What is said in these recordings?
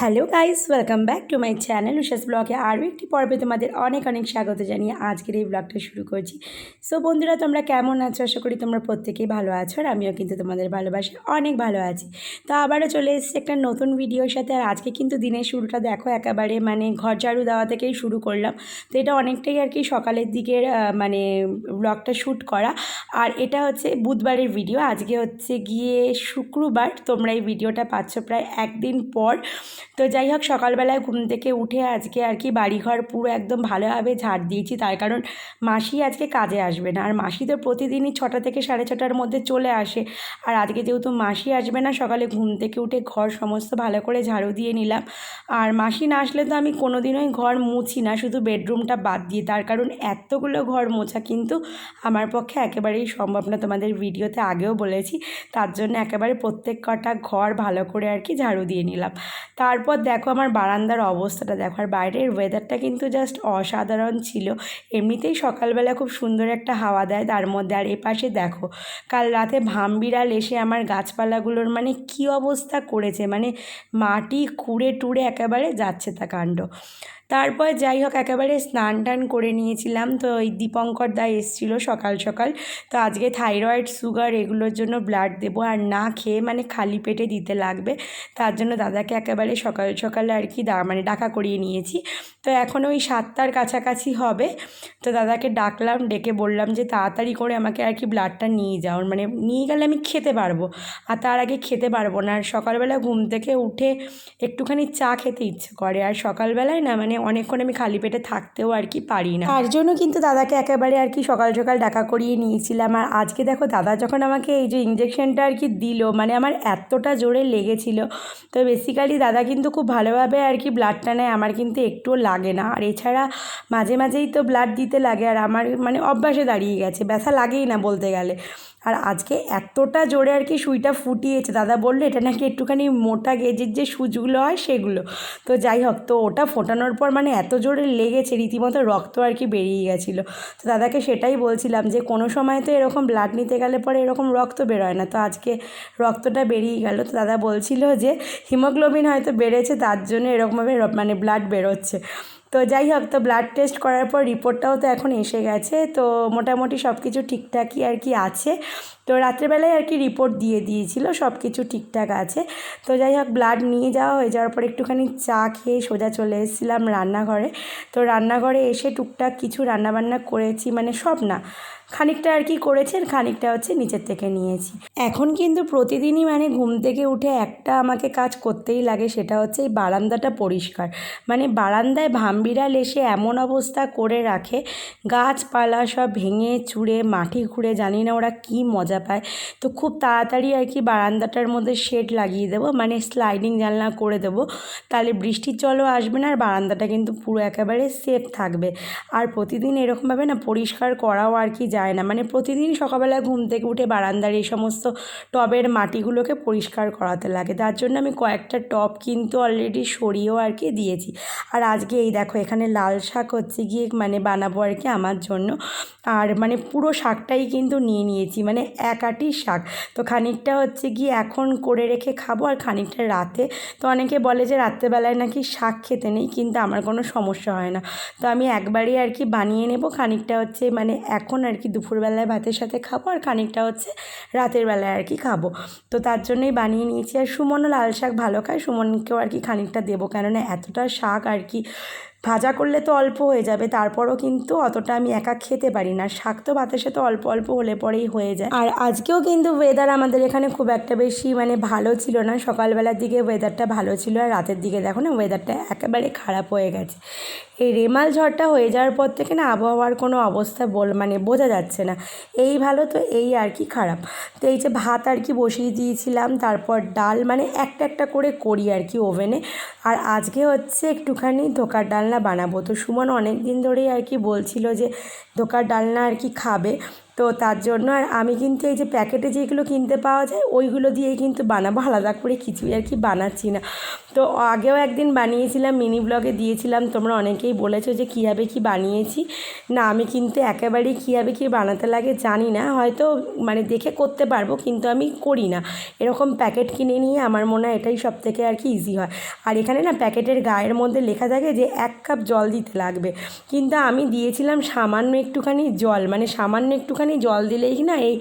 Hello guys, welcome back to my channel Usha's ব্লগে আরও একটি পর্বে তোমাদের অনেক অনেক স্বাগত জানিয়ে আজকের এই ব্লগটা শুরু করছি। সো বন্ধুরা, তোমরা কেমন আছো? আশা করি তোমরা প্রত্যেকেই ভালো আছো, আর আমিও কিন্তু তোমাদের ভালোবাসি অনেক ভালো আছি। তো আবারও চলে এসেছি একটা নতুন ভিডিওর সাথে। আর আজকে কিন্তু দিনের শুরুটা দেখো, একেবারে মানে ঘর ঝাড়ু দেওয়া থেকেই শুরু করলাম। তো এটা অনেকটাই আর কি সকালের দিকের মানে ব্লগটা শ্যুট করা। আর এটা হচ্ছে বুধবারের ভিডিও, আজকে হচ্ছে গিয়ে শুক্রবার। তোমরা এই ভিডিওটা পাচ্ছ প্রায় একদিন পর। তো যাই হোক, সকালবেলায় ঘুম থেকে উঠে আজকে আর কি বাড়িঘর পুরো একদম ভালোভাবে ঝাড় দিয়েছি, তার কারণ মাসি আজকে কাজে আসবে না। আর মাসি তো প্রতিদিনই 6টা থেকে 6:30টার মধ্যে চলে আসে। আর আজকে যেহেতু মাসি আসবে না, সকালে ঘুম থেকে উঠে ঘর সমস্ত ভালো করে ঝাড়ু দিয়ে নিলাম। আর মাসি না আসলে তো আমি কোনোদিনই ঘর মুছি না, শুধু বেডরুমটা বাদ দিয়ে, তার কারণ এতগুলো ঘর মোছা কিন্তু আমার পক্ষে একেবারেই সম্ভব না। তোমাদের ভিডিওতে আগেও বলেছি, তার জন্য একেবারে প্রত্যেক কটা ঘর ভালো করে আর কি ঝাড়ু দিয়ে নিলাম। তারপর দেখো আমার বারান্দার অবস্থাটা দেখো, আর বাইরের ওয়েদারটা কিন্তু জাস্ট অসাধারণ ছিল। এমনিতেই সকালবেলা খুব সুন্দর একটা হাওয়া দেয় তার মধ্যে। আর এপাশে দেখো, কাল রাতে ভামবিড়াল এসে আমার গাছপালাগুলোর মানে কি অবস্থা করেছে, মানে মাটি খুঁড়ে টুড়ে একেবারে যাচ্ছে তা কাণ্ড। তারপর যাই হোক, একেবারে স্নান টান করে নিয়েছিলাম। তো ওই দীপঙ্কর দা এসেছিলো সকাল সকাল। তো আজকে থাইরয়েড সুগার এগুলোর জন্য ব্লাড দেবো, আর না খেয়ে মানে খালি পেটে দিতে লাগবে। তার জন্য দাদাকে একেবারে সকাল সকালে আর কি মানে ডাকা করিয়ে নিয়েছি। তো এখন ওই 7টার কাছাকাছি হবে। তো দাদাকে ডাকলাম, ডেকে বললাম যে তাড়াতাড়ি করে আমাকে আর কি ব্লাডটা নিয়ে যাও, মানে নিয়ে গেলে আমি খেতে পারবো। আর তার আগে খেতে পারবো না। আর সকালবেলা ঘুম থেকে উঠে একটুখানি চা খেতে ইচ্ছে করে, আর সকালবেলায় না মানে অনেকক্ষণ আমি খালি পেটে থাকতেও আর কি পারি না। তার জন্য কিন্তু দাদাকে একেবারে আর কি সকাল সকাল ডাকা করিয়ে নিয়েছিলাম। আর আজকে দেখো, দাদা যখন আমাকে এই যে ইঞ্জেকশনটা আর কি দিল, মানে আমার এতটা জোরে লেগেছিল। তো বেসিক্যালি দাদা কিন্তু খুব ভালোভাবে আর কি ব্লাডটা নেয়, আমার কিন্তু একটুও লাগে না। আর এছাড়া মাঝে মাঝেই তো ব্লাড দিতে লাগে, আর আমার মানে অভ্যাসে দাঁড়িয়ে গেছে, ব্যথা লাগেই না বলতে গেলে। আর আজকে এতটা জোরে আর কি সুইটা ফুটিয়েছে, দাদা বললো এটা নাকি একটুখানি মোটা গেজের যে সুচগুলো হয় সেগুলো। তো যাই হোক, তো ওটা ফোটানোর পর মানে এত জোরে লেগেছে, রীতিমতো রক্ত আর কি বেরিয়ে গেছিলো। তো দাদাকে সেটাই বলছিলাম যে কোনো সময় তো এরকম ব্লাড নিতে গেলে পরে এরকম রক্ত বেরোয় না, তো আজকে রক্তটা বেরিয়ে গেল। তো দাদা বলছিল যে হিমোগ্লোবিন হয়তো বেড়েছে, তার জন্য এরকমভাবে মানে ব্লাড বেরোচ্ছে। তো যাই হোক, তো ব্লাড টেস্ট করার পর রিপোর্টটাও তো এখন এসে গেছে। তো মোটামুটি সব কিছু ঠিকঠাকই আর কি আছে। তো রাত্রেবেলায় আর কি রিপোর্ট দিয়ে দিয়েছিল, সব কিছু ঠিকঠাক আছে। তো যাই হোক, ব্লাড নিয়ে যাওয়া হয়ে যাওয়ার পর একটুখানি চা খেয়ে সোজা চলে এসেছিলাম রান্নাঘরে। তো রান্নাঘরে এসে টুকটাক কিছু রান্নাবান্না করেছি, মানে সব না, খানিকটা আর কি করেছি, আর খানিকটা হচ্ছে নিচের থেকে নিয়েছি। এখন কিন্তু প্রতিদিনই মানে ঘুম থেকে উঠে একটা আমাকে কাজ করতেই লাগে, সেটা হচ্ছে এই বারান্দাটা পরিষ্কার। মানে বারান্দায় ভামবিড়াল এসে এমন অবস্থা করে রাখে, গাছপালা সব ভেঙে চুড়ে মাটি খুঁড়ে, জানি না ওরা কী মজা পায়। তো খুব তাড়াতাড়ি আর কি বারান্দাটার মধ্যে শেড লাগিয়ে দেবো, মানে স্লাইডিং জানলা করে দেবো, তাহলে বৃষ্টির জলও আসবে না, আর বারান্দাটা কিন্তু পুরো একেবারে সেফ থাকবে। আর প্রতিদিন এরকমভাবে না পরিষ্কার করাও আর কি যায় না, মানে প্রতিদিন সকালবেলা ঘুম থেকে উঠে বারান্দার এই সমস্ত টবের মাটিগুলোকে পরিষ্কার করাতে লাগে। তার জন্য আমি কয়েকটা টব কিন্তু অলরেডি সরিয়েও আর কি দিয়েছি। আর আজকে এই দেখো, এখানে লাল শাক হচ্ছে গিয়ে মানে বানাবো আর কি আমার জন্য। আর মানে পুরো শাকটাই কিন্তু নিয়ে নিয়েছি, মানে এক আঁটি শাক। তো খানিকটা হচ্ছে গিয়ে এখন করে রেখে খাবো, আর খানিকটা রাতে। তো অনেকে বলে যে রাত্রেবেলায় নাকি শাক খেতে নেই, কিন্তু আমার কোনো সমস্যা হয় না। তো আমি একবারই আর কি বানিয়ে নেব, খানিকটা হচ্ছে মানে এখন আর কি দুপুরবেলায় ভাতের সাথে খাবো, আর খানিকটা হচ্ছে রাতের বেলায় আর কি খাবো। তো তার জন্যই বানিয়ে নিয়েছি। আর সুমনও লাল শাক ভালো খায়, সুমনকেও আর কি খানিকটা দেবো, কেননা এতটা শাক আর কি ভাজা করলে তো অল্প হয়ে যাবে, তারপরও কিন্তু অতটা আমি একা খেতে পারি না। শাক তো ভাতের সাথে অল্প অল্প হলে পরেই হয়ে যায়। আর আজকেও কিন্তু ওয়েদার আমাদের এখানে খুব একটা বেশি মানে ভালো ছিল না। সকালবেলার দিকে ওয়েদারটা ভালো ছিল, আর রাতের দিকে দেখো না ওয়েদারটা একেবারে খারাপ হয়ে গেছে। এই রেমাল ঝড়টা হয়ে যাওয়ার পর থেকে না আবহাওয়ার কোনো অবস্থা মানে বোঝা যাচ্ছে না, এই ভালো তো এই আর কি খারাপ। তো এই যে ভাত আর কি বসিয়ে দিয়েছিলাম, তারপর ডাল মানে একটা একটা করে করি আর কি ওভেনে। আর আজকে হচ্ছে একটুখানি ধোকার ডালনা বানাবো। তো সুমন অনেক দিন ধরেই আর কি বলছিল যে ধোকার ডালনা আর কি খাবে। তো তার জন্য আর আমি কিন্তু এই যে প্যাকেটে যেগুলো কিনতে পাওয়া যায় ওইগুলো দিয়েই কিন্তু বানাবো, আলাদা করে কিছুই আর কি বানাচ্ছি না। তো আগেও একদিন বানিয়েছিলাম, মিনি ব্লগে দিয়েছিলাম, তোমরা অনেকেই বলেছো যে কীভাবে কী বানিয়েছি। না আমি কিন্তু একেবারেই কীভাবে কী বানাতে লাগে জানি না, হয়তো মানে দেখে করতে পারবো কিন্তু আমি করি না। এরকম প্যাকেট কিনে নিয়ে আমার মনে হয় এটাই সবথেকে আর কি ইজি হয়। আর এখানে না প্যাকেটের গায়ের মধ্যে লেখা থাকে যে 1 কাপ জল দিতে লাগবে, কিন্তু আমি দিয়েছিলাম সামান্য একটুখানি জল, মানে সামান্য একটুখানি জল দিলেই কি না এই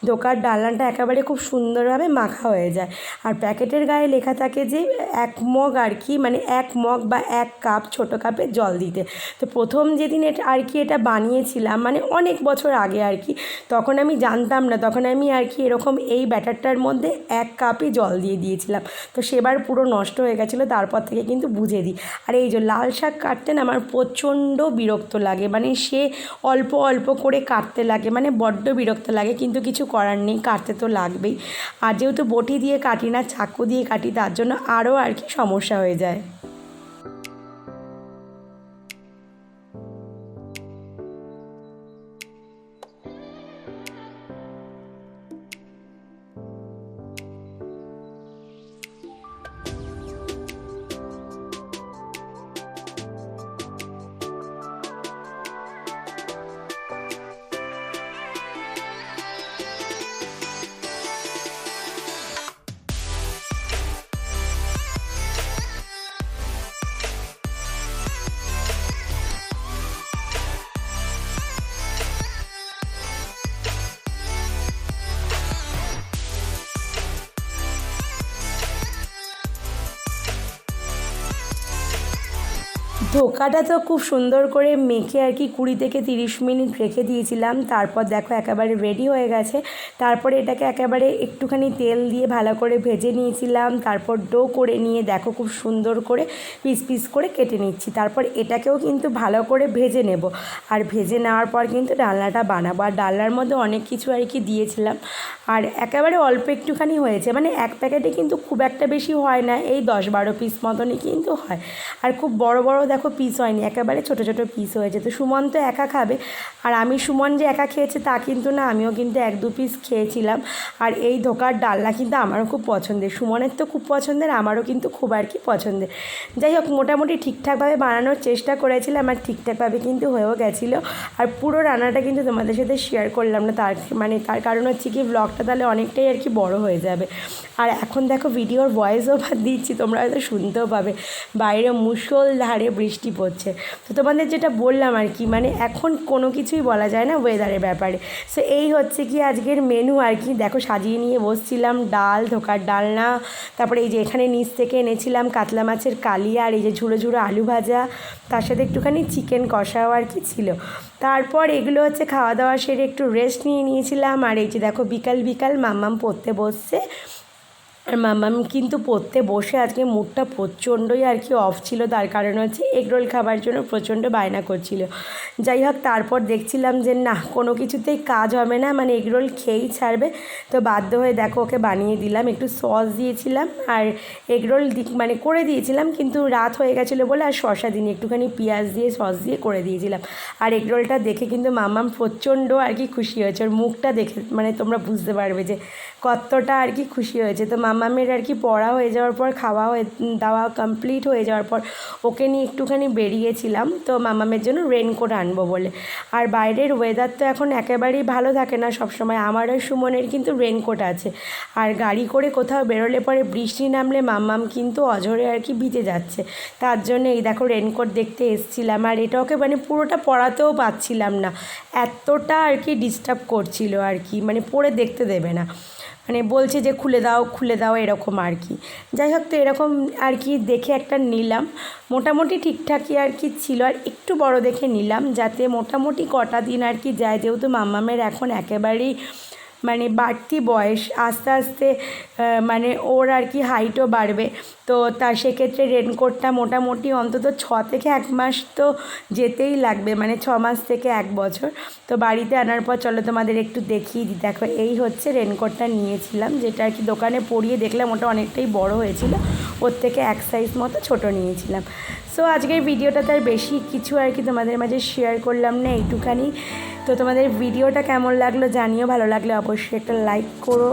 ধোকার ডালনাটা একেবারে খুব সুন্দরভাবে মাখা হয়ে যায়। আর প্যাকেটের গায়ে লেখা থাকে যে 1 মগ আর কি, মানে 1 মগ বা 1 কাপ ছোটো কাপে জল দিতে। তো প্রথম যেদিন এটা আর কি এটা বানিয়েছিলাম, মানে অনেক বছর আগে আর কি, তখন আমি জানতাম না, তখন আমি আর কি এরকম এই ব্যাটারটার মধ্যে 1 কাপই জল দিয়ে দিয়েছিলাম। তো সেবার পুরো নষ্ট হয়ে গেছিলো, তারপর থেকে কিন্তু বুঝে দিই। আর এই যে লাল শাক কাটতে না আমার প্রচণ্ড বিরক্ত লাগে, মানে সে অল্প অল্প করে কাটতে লাগে, মানে বড্ড বিরক্ত লাগে, কিন্তু কিছু করার নেই, কাটতে তো লাগবেই। আর যেহেতু বটি দিয়ে কাটি না, চাকু দিয়ে কাটি, তার জন্য আরও আর কি সমস্যা হয়ে যায়। ধোকাটা তো খুব সুন্দর করে মেখে আর কি 20 থেকে 30 মিনিট রেখে দিয়েছিলাম। তারপর দেখো একেবারে রেডি হয়ে গেছে। তারপরে এটাকে একেবারে একটুখানি তেল দিয়ে ভালো করে ভেজে নিয়েছিলাম। তারপর ডো করে নিয়ে দেখো খুব সুন্দর করে পিস পিস করে কেটে নিচ্ছি। তারপর এটাকেও কিন্তু ভালো করে ভেজে নেব। আর ভেজে নেওয়ার পর কিন্তু ডালনাটা বানাবো। আর ডালনার মধ্যে অনেক কিছু আর কি দিয়েছিলাম, আর একেবারে অল্প একটুখানি হয়েছে, মানে এক প্যাকেটে কিন্তু খুব একটা বেশি হয় না, এই 10-12 পিস মতনই কিন্তু হয়। আর খুব বড় বড় দেখো পিস হয়নি, একেবারে ছোট ছোট পিস হয়েছে। তো সুমন তো একা খাবে, আর আমি সুমন যে একা খেয়েছে তা কিন্তু না, আমিও কিন্তু 1-2 পিস খেয়েছিলাম। আর এই ধোকার ডালনা কিন্তু আমারও খুব পছন্দের, সুমনের তো খুব পছন্দের, আমারও কিন্তু খুব আর কি পছন্দের। যাই হোক, মোটামুটি ঠিকঠাকভাবে বানানোর চেষ্টা করেছিলাম, আর ঠিকঠাকভাবে কিন্তু হয়েও গেছিলো। আর পুরো রান্নাটা কিন্তু তোমাদের সাথে শেয়ার করলাম না, তার কারণ হচ্ছে কি ব্লগটা তাহলে অনেকটাই আর কি বড় হয়ে যাবে। আর এখন দেখো ভিডিওর ভয়েস ওভার দিচ্ছি, তোমরা হয়তো শুনতেও পাবে, বাইরে মুষলধারে বৃষ্টি পড়ছে। তো তোমাদের যেটা বললাম আর কি, মানে এখন কোনো কিছুই বলা যায় না ওয়েদারের ব্যাপারে। সো এই হচ্ছে কি আজকের মেনু আর কি। দেখো সাজিয়ে নিয়ে বসছিলাম, ডাল, ধোকার ডালনা, তারপরে এই যে এখানে নিচ থেকে এনেছিলাম কাতলা মাছের কালিয়া, আর এই যে ঝুড়ো ঝুড়ো আলু ভাজা, তার সাথে একটুখানি চিকেন কষাও আর কি ছিল। তারপর এগুলো হচ্ছে খাওয়া দাওয়া সেরে একটু রেস্ট নিয়েছিলাম। আর এই যে দেখো বিকাল বিকাল মাম্মাম পড়তে বসছে। আর মাম্মাম কিন্তু পড়তে বসে আজকে মুডটা প্রচণ্ডই আর কি অফ ছিল, তার কারণ হচ্ছে এগরোল খাবার জন্য প্রচণ্ড বায়না করছিল। যাই হোক, তারপর দেখছিলাম যে না, কোনো কিছুতেই কাজ হবে না, মানে এগরোল খেয়েই ছাড়বে। তো বাধ্য হয়ে দেখো ওকে বানিয়ে দিলাম, একটু সস দিয়েছিলাম আর এগরোল মানে করে দিয়েছিলাম, কিন্তু রাত হয়ে গেছিলো বলে আর শসা দিন, একটুখানি পেঁয়াজ দিয়ে সস দিয়ে করে দিয়েছিলাম। আর এগরোলটা দেখে কিন্তু মাম্মাম প্রচণ্ড আর কি খুশি হয়েছে, ওর মুখটা দেখে মানে তোমরা বুঝতে পারবে যে কতটা আর কি খুশি হয়েছে। তো মাম্মামের আর কি পড়া হয়ে যাওয়ার পর, খাওয়া দাওয়া কমপ্লিট হয়ে যাওয়ার পর ওকে নিয়ে একটুখানি বেরিয়েছিলাম, তো মাম্মামের জন্য রেনকোট আনবো বলে। আর বাইরের ওয়েদার তো এখন একেবারেই ভালো থাকে না সবসময়, আমার আর সুমনের কিন্তু রেনকোট আছে। আর গাড়ি করে কোথাও বেরোলে পরে বৃষ্টি নামলে মাম্মাম কিন্তু অঝরে আর কি ভিজে যাচ্ছে, তার জন্য এই দেখো রেনকোট দেখতে এসেছিলাম। আর এটা ওকে মানে পুরোটা পরাতেও পাচ্ছিলাম না, এতটা আর কি ডিস্টার্ব করছিল আর কি, মানে পরে দেখতে দেবে না, মানে বলছে যে খুলে দাও এরকম আর কি। যাই হোক, তো এরকম আর কি দেখে একটা নিলাম, মোটামুটি ঠিকঠাকই আর কি ছিল। আর একটু বড় দেখে নিলাম যাতে মোটামুটি কটা দিন আর কি যায়, যেহেতু মাম্মামের এখন একেবারেই মানে বাড়তি বয়স, আস্তে আস্তে মানে ওর আর কি হাইটও বাড়বে। তো সেক্ষেত্রে রেনকোটটা মোটামুটি অন্তত 6 থেকে 1 মাস তো যেতেই লাগবে, মানে 6 মাস থেকে 1 বছর। তো বাড়িতে আনার পর চলো তোমাদের একটু দেখিয়ে দিই। দেখো এই হচ্ছে রেনকোটটা নিয়েছিলাম, যেটা আর কি দোকানে পরিয়ে দেখলাম ওটা অনেকটাই বড় হয়েছিল, ওর থেকে 1 সাইজ মতো ছোট নিয়েছিলাম। সো আজকের ভিডিওটা তার বেশি কিছু আর কি তোমাদের মাঝে শেয়ার করলাম না, এইটুখানি। তো তোমাদের ভিডিওটা কেমন লাগলো জানিও, ভালো লাগলে অবশ্যই একটা লাইক করো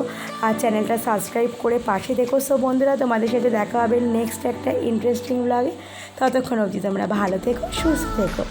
আর চ্যানেলটা সাবস্ক্রাইব করে পাশে দেখো। সো বন্ধুরা, তোমাদের সাথে দেখা হবে নেক্সট একটা ইন্টারেস্টিং ব্লগে। ততক্ষণ অবধি তোমরা ভালো থেকো, সুস্থ থেকো।